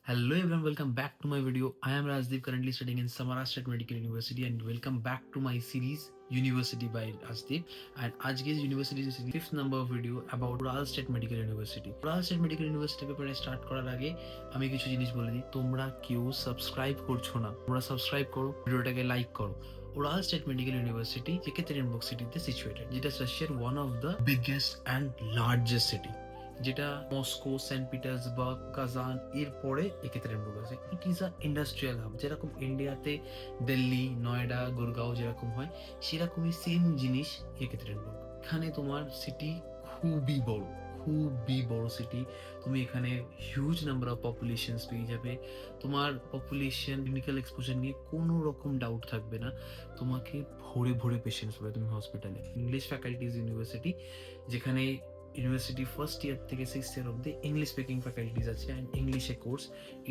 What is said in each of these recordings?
Hello everyone, welcome back to my video. I am Rajdeep, currently studying in Samara State Medical University, and welcome back to my series University by Rajdeep. And আজকের university fifth number video about উড়াল state medical university. উড়াল state medical university ব্যাপারে start করার আগে আমি কিছু জিনিস বলে দিই। তোমরা কেউ সাবস্ক্রাইব করছো না, তোমরা সাবস্ক্রাইব করো, ভিডিওটাকে লাইক করো। উড়াল স্টেট মেডিকেল ইউনিভার্সিটি একেতেরিনবুর্গ সিটিতে সিচুয়েটেড, যেটা রাশিয়ার one of the biggest and largest city, যেটা মস্কো, সেন্ট পিটার্সবার্গ, কাজান এর পরে একেতেরিনবুর্গ আছে। It is a industrial hub. যেরকম ইন্ডিয়াতে দিল্লি, নয়ডা, গুরগাঁও যেরকম হয়, সেরকমই সেম জিনিস একেতেরিনবুর্গ। এখানে তোমার সিটি খুবই বড়, খুবই বড় সিটি। তুমি এখানে হিউজ নাম্বার অফ পপুলেশনস পেয়ে যাবে। তোমার পপুলেশন ক্লিনিক্যাল এক্সপোজার নিয়ে কোনো রকম ডাউট থাকবে না। তোমাকে ভরে ভরে পেশেন্টস পাবে তুমি হসপিটালে। ইংলিশ ফ্যাকাল্টিজ ইউনিভার্সিটি, যেখানে ইউনিভার্সিটি ফার্স্ট ইয়ার থেকে সিক্স ইয়ার অব্দি ইংলিশ স্পিকিং ফ্যাকাল্টিজ আছে অ্যান্ড ইংলিশে course.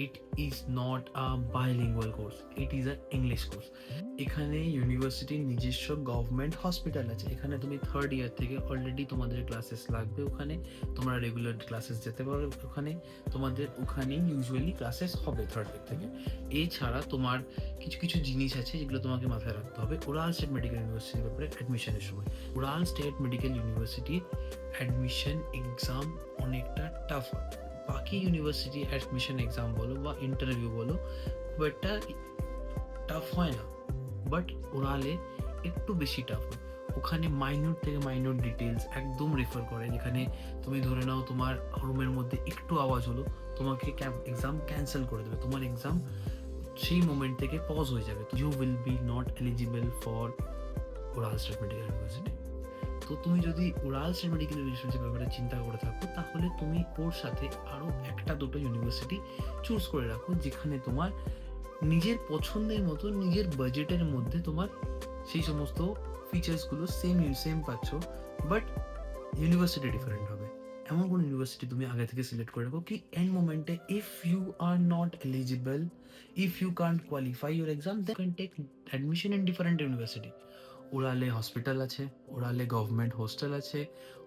It is not a bilingual course, it is a English course. এখানে ইউনিভার্সিটির নিজস্ব গভর্নমেন্ট হসপিটাল আছে। এখানে তুমি থার্ড ইয়ার থেকে অলরেডি তোমাদের ক্লাসেস লাগবে, ওখানে তোমরা রেগুলার ক্লাসেস যেতে পারো। ওখানে তোমাদের ওখানেই ইউজুয়ালি ক্লাসেস হবে থার্ড ইয়ার থেকে। এছাড়া তোমার কিছু কিছু জিনিস আছে যেগুলো তোমাকে মাথায় রাখতে হবে উড়াল স্টেট মেডিকেল ইউনিভার্সিটির ব্যাপারে অ্যাডমিশনের সময়। উড়াল state medical university admission exam অনেকটা টাফ হয়। বাকি ইউনিভার্সিটি অ্যাডমিশন এক্সাম বলো বা ইন্টারভিউ বলো, খুব একটা টাফ হয় না, বাট ওরালে একটু বেশি টাফ হয়। ওখানে মাইনর থেকে মাইনর ডিটেলস একদম রেফার করে। যেখানে তুমি ধরে নাও তোমার রুমের মধ্যে একটু আওয়াজ হলো, তোমাকে এক্সাম ক্যান্সেল করে দেবে, তোমার এক্সাম সেই মোমেন্ট থেকে পজ হয়ে যাবে। You will be not eligible for oral state medical university. তো তুমি যদি উড়াল স্টেট মেডিকেল ইউনিভার্সিটির ব্যাপারে চিন্তা করে থাকো, তাহলে তুমি ওর সাথে আরও একটা দুটো ইউনিভার্সিটি চুজ করে রাখো, যেখানে তোমার নিজের পছন্দের মতো নিজের বাজেটের মধ্যে তোমার সেই সমস্ত ফিচার্সগুলো সেম পাচ্ছ, বাট ইউনিভার্সিটি ডিফারেন্ট হবে। এমন কোন ইউনিভার্সিটি তুমি আগে থেকে সিলেক্ট করে রাখো কি এন্ড মোমেন্টে if you are not eligible, if you can't qualify your exam, then can take admission in different university. উড়ালে হসপিটাল আছে, উড়ালে গভর্নমেন্ট হোস্টেল আছে,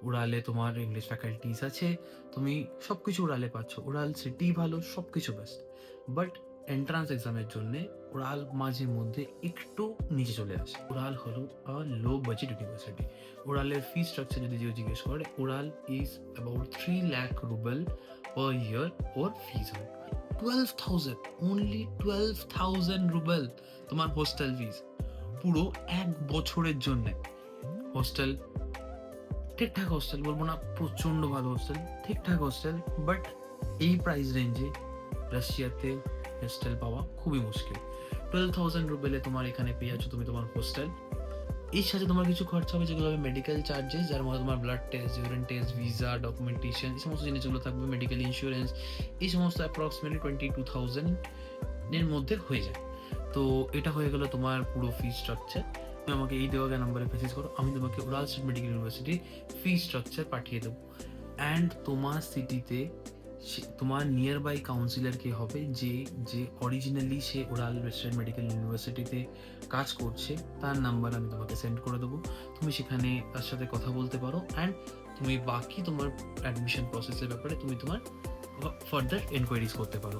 উড়ালে তোমার ইংলিশ ফ্যাকাল্টিস আছে, তুমি সব কিছু উড়ালে পাচ্ছ। উড়াল সিটি ভালো, সব কিছু বেস্ট, বাট এন্ট্রান্স এক্সামের জন্যে উড়াল মাঝে মধ্যে একটু নিচে চলে আসে। উড়াল হলো আ low budget university. উড়ালের fee structure যদি কেউ জিজ্ঞেস করে, উড়াল ইজ অ্যাবাউট 3 লাখ রুবেল পার ইয়ার ওর ফিজ হয়। 12,000, অনলি 12,000 রুবেল তোমার হোস্টেল ফিজ, পুরো এক বছরের জন্য। হোস্টেল ঠিকঠাক হোস্টেল বলবো না, প্রচন্ড ভালো হোস্টেল, ঠিকঠাক হোস্টেল, বাট এই প্রাইস রেঞ্জে রাশিয়াতে হোস্টেল পাওয়া খুবই মুশকিল। 12,000 রুবেলে তোমার এখানে পেয়ে যাচ্ছ তুমি তোমার হোস্টেল। এর সাথে তোমার কিছু খরচা হবে, যেগুলো হবে মেডিকেল চার্জেস, যার মধ্যে তোমার blood test, urine test, visa, documentation, এই সমস্ত জিনিসগুলো থাকবে, মেডিকেল ইন্স্যুরেন্স, এই সমস্ত অ্যাপ্রক্সিমেটলি 22,000 এর মধ্যে হয়ে যায়। তো এটা হয়ে গেল তোমার পুরো ফি স্ট্রাকচার। তুমি আমাকে এই দেওয়া নাম্বারে মেসেজ করো, আমি তোমাকে উড়াল স্টেট মেডিকেল ইউনিভার্সিটির ফি স্ট্রাকচার পাঠিয়ে দেবো। অ্যান্ড তোমার সিটিতে তোমার নিয়ার বাই কাউন্সিলর কে হবে, যে যে অরিজিনালি সে উড়াল স্টেট মেডিকেল ইউনিভার্সিটিতে কাজ করছে, তার নাম্বার আমি তোমাকে সেন্ড করে দেবো। তুমি সেখানে তার সাথে কথা বলতে পারো অ্যান্ড তুমি বাকি তোমার অ্যাডমিশন প্রসেসের ব্যাপারে তুমি তোমার ফার্দার এনকোয়ারিজ করতে পারো।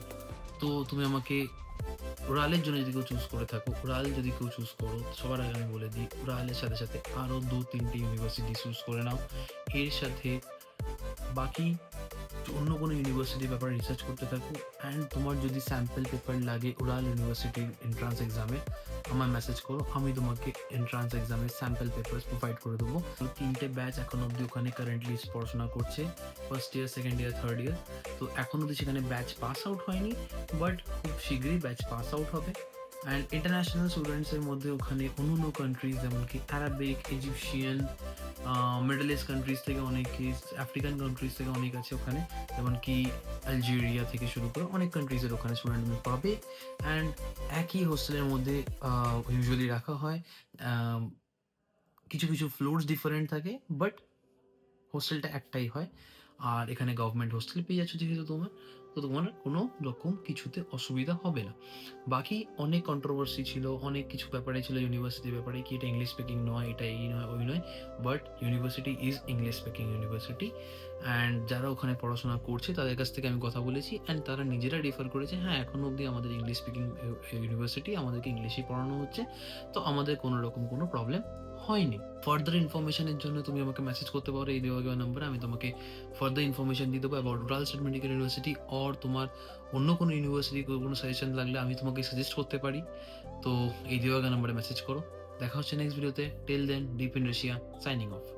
তো তুমি আমাকে উড়ালের জন্য যদি কেউ চুজ করে থাকো, উড়াল যদি কেউ চুজ করো, সবার আগে আমি বলে দিই, উড়ালের সাথে সাথে আরও 2-3টে ইউনিভার্সিটি চুজ করে নাও। এর সাথে বাকি অন্য কোনো ইউনিভার্সিটির ব্যাপারে রিসার্চ করতে থাকো। অ্যান্ড তোমার যদি স্যাম্পল পেপার লাগে উড়াল ইউনিভার্সিটির এন্ট্রান্স এক্সামে, আমার মেসেজ করো, আমি তোমাকে এন্ট্রান্স এক্সামের স্যাম্পল পেপার প্রোভাইড করে দেবো। 3টে ব্যাচ এখন অবধি ওখানে কারেন্টলি পড়াশোনা করছে, first year, second year, third year. তো এখন অবধি সেখানে ব্যাচ পাস আউট হয়নি, বাট খুব শীঘ্রই ব্যাচ পাস আউট হবে। অ্যান্ড ইন্টারন্যাশনাল স্টুডেন্টসের মধ্যে ওখানে অন্য কান্ট্রিজ, যেমন কি Arabic, Egyptian, middle east countries থেকে অনেকে, আফ্রিকান কান্ট্রিজ থেকে অনেক আছে ওখানে, যেমন কি আলজেরিয়া থেকে শুরু করে অনেক কান্ট্রিজের ওখানে স্টুডেন্ট পাবে। অ্যান্ড একই হোস্টেলের মধ্যে ইউজুয়ালি রাখা হয়। কিছু কিছু ফ্লোরস ডিফারেন্ট থাকে, বাট হোস্টেলটা একটাই হয়। আর এখানে গভর্নমেন্ট হোস্টেল পেয়ে যাচ্ছ যেহেতু তোমার, তো তোমার কোনো রকম কিছুতে অসুবিধা হবে না। বাকি অনেক কন্ট্রোভার্সি ছিল, অনেক কিছু ব্যাপারে ছিল ইউনিভার্সিটির ব্যাপারে, কি এটা ইংলিশ স্পিকিং নয়, এটা এই নয়, ওই নয়। But university is English speaking university. And যারা ওখানে পড়াশোনা করছে তাদের কাছ থেকে আমি কথা বলেছি, অ্যান্ড তারা নিজেরা রেফার করেছে, হ্যাঁ এখনো অবধি আমাদের ইংলিশ স্পিকিং ইউনিভার্সিটি, আমাদেরকে ইংলিশেই পড়ানো হচ্ছে, তো আমাদের কোনো রকম কোনো প্রবলেম হয়নি। ফার্দার ইনফরমেশনের জন্য তুমি আমাকে মেসেজ করতে পারো এই দেওয়া দেওয়া নাম্বারে, আমি তোমাকে ফার্দার ইনফরমেশন দিয়ে দেবো about Ural state medical university. Or তোমার অন্য কোনো ইউনিভার্সিটি কোনো সাজেশন লাগলে আমি তোমাকে সাজেস্ট করতে পারি। তো এই দেওয়া নাম্বারে মেসেজ করো। দেখা হচ্ছে নেক্সট ভিডিওতে। Till then, deep in Russia, signing of.